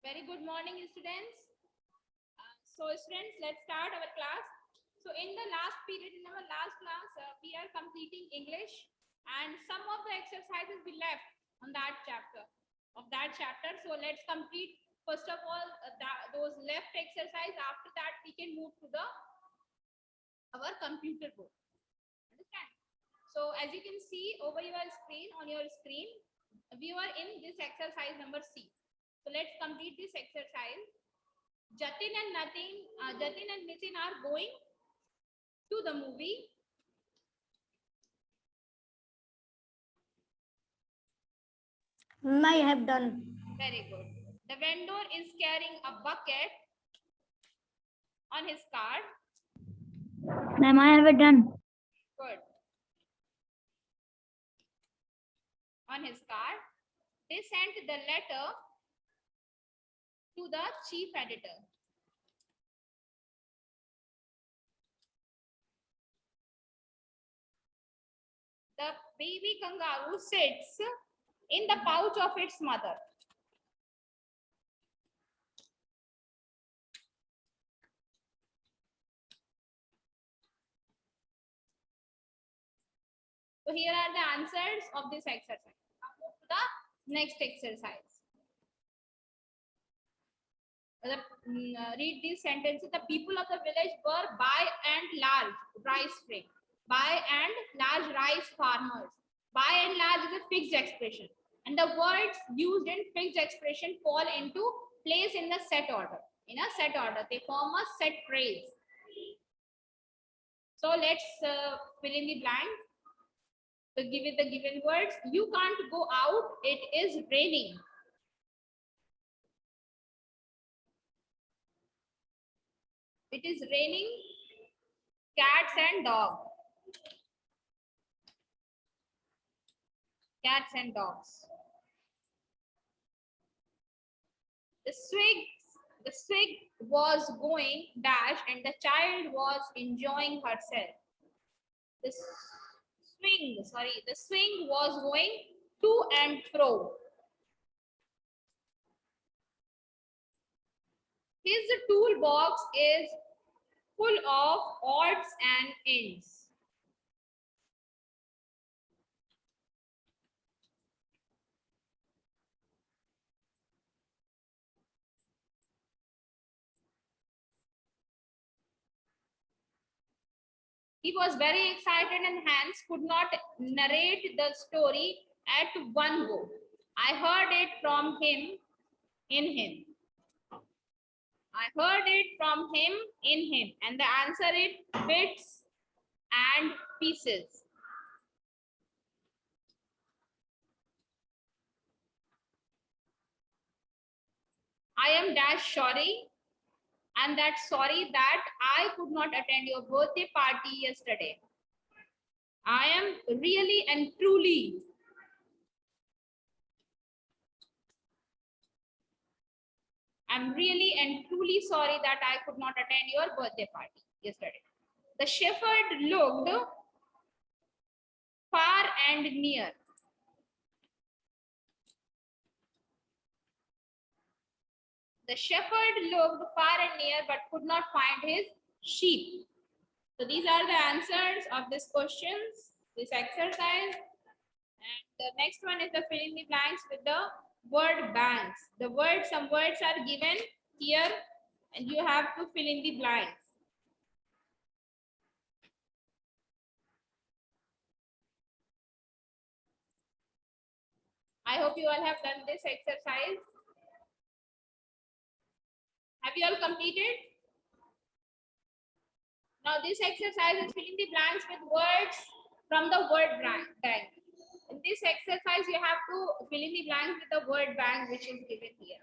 Very good morning, students. So, students, let's start our class. So, in the last period, in our last class, we are completing English, and some of the exercises we left on that chapter. So, let's complete first of all those left exercise. After that, we can move to the our computer book. Understand? So, as you can see over your screen, we are in this exercise number C. So, let's complete this exercise. Jatin and Nitin are going to the movie. I have done. Very good. The vendor is carrying a bucket on his card. Ma'am, I have done. Good. On his card. They sent the letter to the chief editor. The baby kangaroo sits in the pouch of its mother. So here are the answers of this exercise. Now move to the next exercise. Read these sentences. The people of the village were by and large rice free. By and large rice farmers. By and large is a fixed expression. And the words used in fixed expression fall into place in the set order. In a set order, they form a set phrase. So let's fill in the blank. So give it the given words. You can't go out. It is raining. It is raining. Cats and dogs. Cats and dogs. The swig was going dash and the child was enjoying herself. The swing was going to and fro. His toolbox is full of odds and ends. He was very excited and Hans could not narrate the story at one go. I heard it from him in him. I heard it from him in him. And the answer is bits and pieces. I am dash sorry. And that's sorry that I could not attend your birthday party yesterday. I am really and truly sorry that I could not attend your birthday party yesterday. The shepherd looked far and near. The shepherd looked far and near but could not find his sheep. So these are the answers of these questions, this exercise. And the next one is the fill in the blanks with the word banks. Some words are given here and you have to fill in the blanks. I hope you all have done this exercise. Have you all completed? Now this exercise is filling the blanks with words from the word bank. In this exercise, you have to fill in the blanks with the word bank which is given here.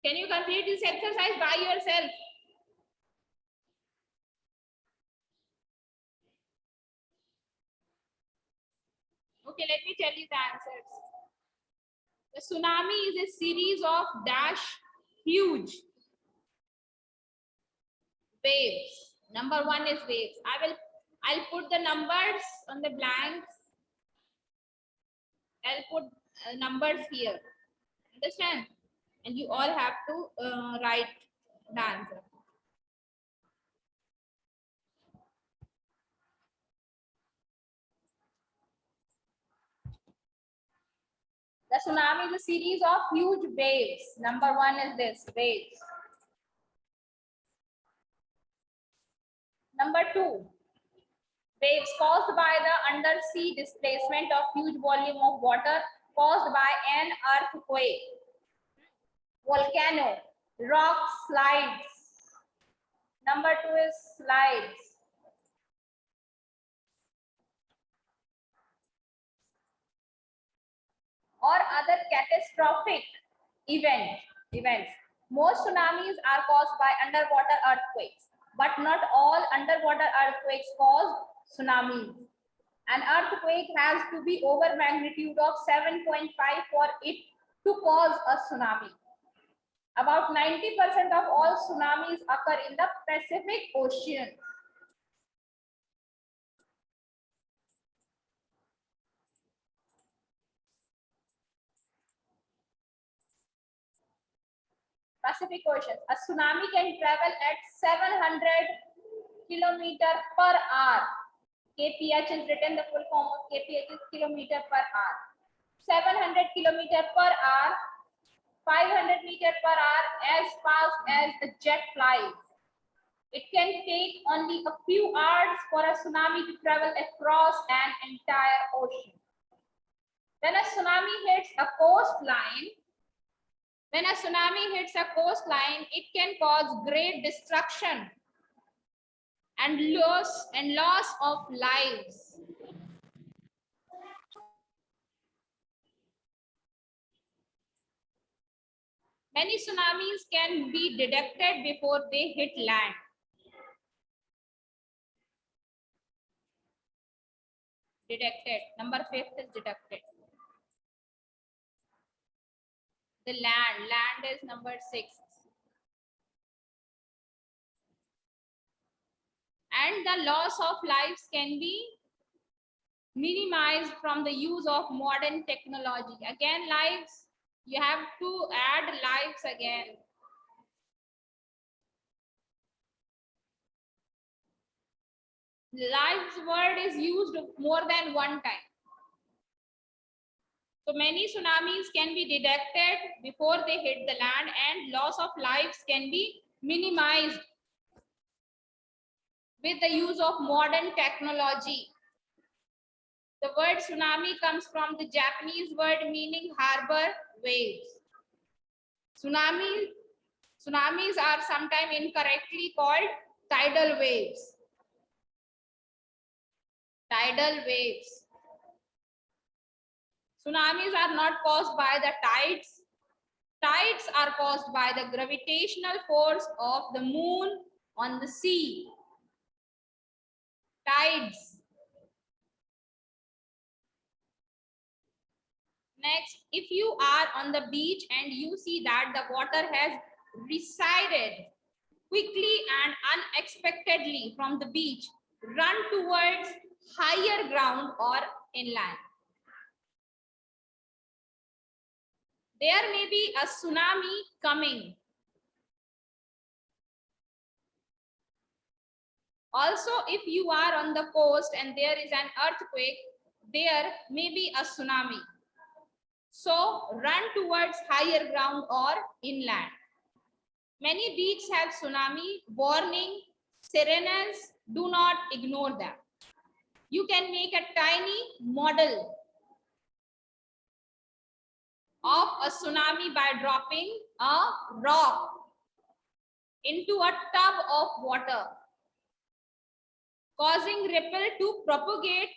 Can you complete this exercise by yourself? Okay, let me tell you the answers. The tsunami is a series of dash huge waves. Number one is waves. I'll put the numbers on the blanks. I'll put numbers here. Understand? And you all have to write the answer. The tsunami is a series of huge waves. Number one is this, waves. Number two, waves caused by the undersea displacement of huge volume of water caused by an earthquake, volcano, rock slides. Number two is slides. Or other catastrophic events. Most tsunamis are caused by underwater earthquakes, but not all underwater earthquakes cause tsunamis. An earthquake has to be over magnitude of 7.5 for it to cause a tsunami. About 90% of all tsunamis occur in the Pacific Ocean. Pacific Ocean. A tsunami can travel at 700 kilometer per hour. kph is written, the full form of kph is kilometer per hour. 700 kilometer per hour, 500 meter per hour, as fast as the jet flies. It can take only a few hours for a tsunami to travel across an entire ocean. When a tsunami hits a coastline, it can cause great destruction and loss of lives. Many tsunamis can be detected before they hit land. Detected. Number 5 is detected. The land is number 6. And the loss of lives can be minimized from the use of modern technology. Again, lives, you have to add lives again. Lives word is used more than one time. So many tsunamis can be detected before they hit the land, and loss of lives can be minimized with the use of modern technology. The word tsunami comes from the Japanese word meaning harbor waves. Tsunamis are sometimes incorrectly called tidal waves. Tidal waves. Tsunamis are not caused by the tides. Tides are caused by the gravitational force of the moon on the sea. Tides. Next, if you are on the beach and you see that the water has receded quickly and unexpectedly from the beach, run towards higher ground or inland. There may be a tsunami coming. Also, if you are on the coast and there is an earthquake, there may be a tsunami. So run towards higher ground or inland. Many beaches have tsunami warning sirenes. Do not ignore them. You can make a tiny model of a tsunami by dropping a rock into a tub of water, causing ripple to propagate,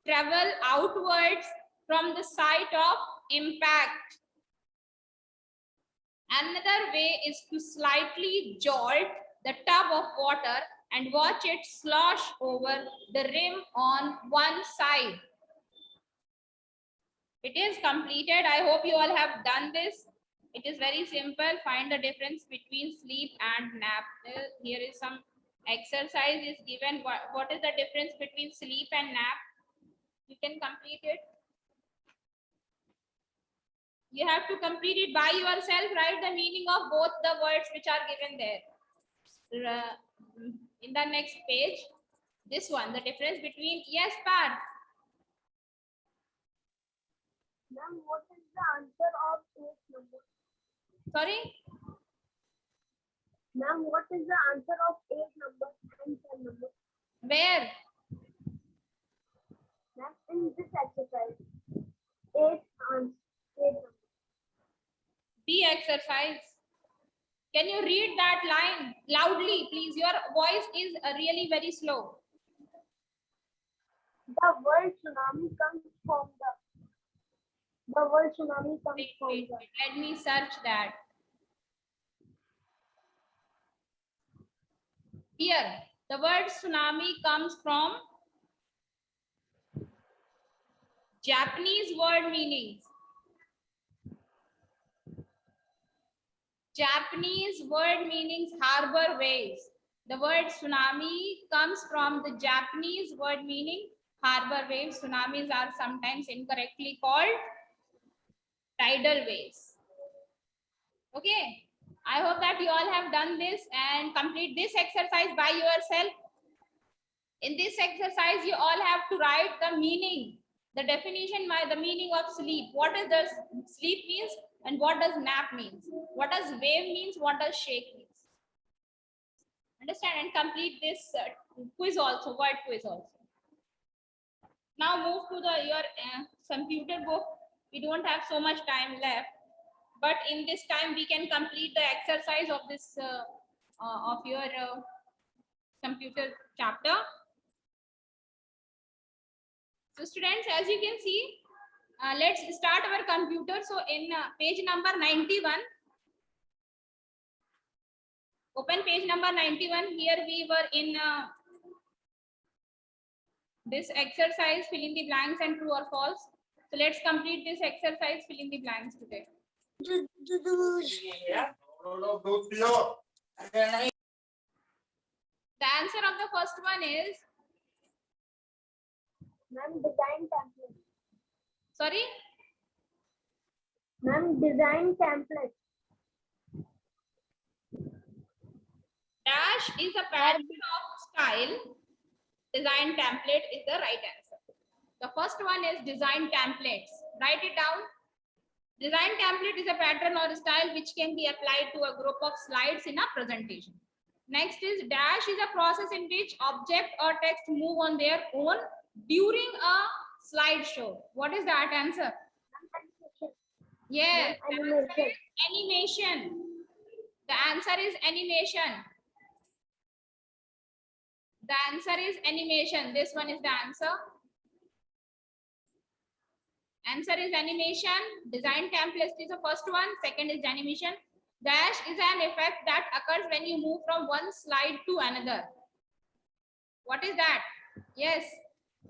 travel outwards from the site of impact. Another way is to slightly jolt the tub of water and watch it slosh over the rim on one side. It is completed. I hope you all have done this. It is very simple. Find the difference between sleep and nap. Here is some exercise is given. What is the difference between sleep and nap? You can complete it. You have to complete it by yourself. Write the meaning of both the words which are given there. In the next page, this one, the difference between, yes, Parth. Ma'am, what is the answer of 8 number? Sorry? Ma'am, what is the answer of 8 number and 10 number? Where? Ma'am, in this exercise, 8 number. B exercise. Can you read that line loudly, please? Your voice is really very slow. The word tsunami comes from the word tsunami comes Wait, from wait, the wait. Let me search that. Here, the word tsunami comes from Japanese word meanings. Japanese word meanings harbor waves. The word tsunami comes from the Japanese word meaning harbor waves. Tsunamis are sometimes incorrectly called tidal waves. Okay. I hope that you all have done this and complete this exercise by yourself. In this exercise, you all have to write the meaning, the definition, the meaning of sleep. What does the sleep means and what does nap means? What does wave means? What does shake means? Understand and complete this quiz also, word quiz also. Now move to your computer book. We don't have so much time left, but in this time we can complete the exercise of this of your computer chapter. So students, as you can see, let's start our computer. So in page number 91, open page number 91. Here we were in this exercise, fill in the blanks and true or false. So let's complete this exercise, fill in the blanks today. The answer of the first one is, Ma'am, design template. sorry? Ma'am, design template. Dash is a pattern of style. Design template is the right answer. The first one is design templates. Write it down. Design template is a pattern or style which can be applied to a group of slides in a presentation. Next is dash is a process in which object or text move on their own during a slideshow. What is that answer? Yes, animation. The answer is animation. The answer is animation. This one is the answer. Answer is animation. Design template is the first one. Second is animation. Dash is an effect that occurs when you move from one slide to another. What is that? Yes.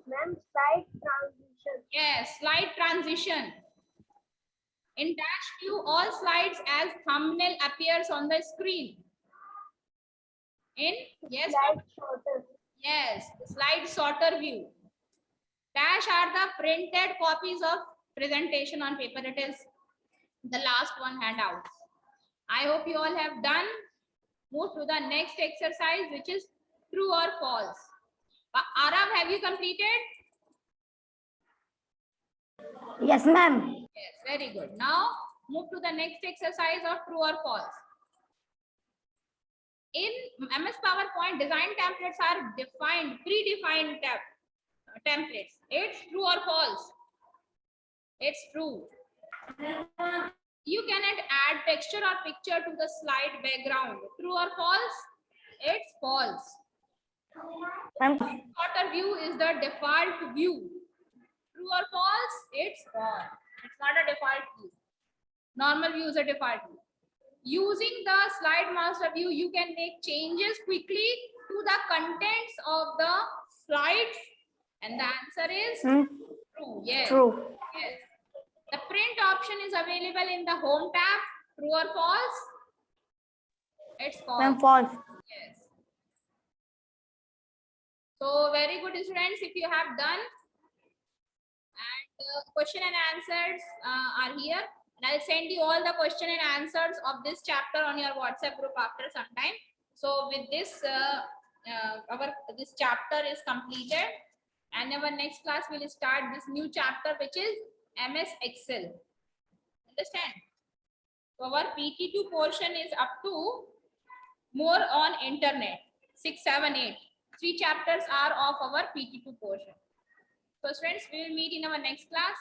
Ma'am, slide transition. Yes, slide transition. In dash view, all slides as thumbnail appears on the screen. In yes, Slide sorter. yes, slide sorter view. Dash are the printed copies of presentation on paper. It is the last one handout. I hope you all have done. Move to the next exercise, which is true or false. Arav, have you completed? Yes, ma'am. Yes, very good. Now move to the next exercise of true or false. In MS PowerPoint, design templates are defined, predefined templates. It's true or false? It's true. You cannot add texture or picture to the slide background. True or false? It's false. Sorter view is the default view. True or false? It's false. It's not a default view. Normal view is a default view. Using the slide master view, you can make changes quickly to the contents of the slides. And the answer is true. Yes. True. Yes. The print option is available in the home tab. True or false? It's false. Ma'am, false. Yes. So very good students, if you have done. And question and answers are here. And I'll send you all the question and answers of this chapter on your WhatsApp group after some time. So with this, this chapter is completed, and our next class will start this new chapter, which is MS Excel. Understand? So our PT2 portion is up to more on internet. 6, 7, 8. 3 chapters are of our PT2 portion. So friends, we will meet in our next class.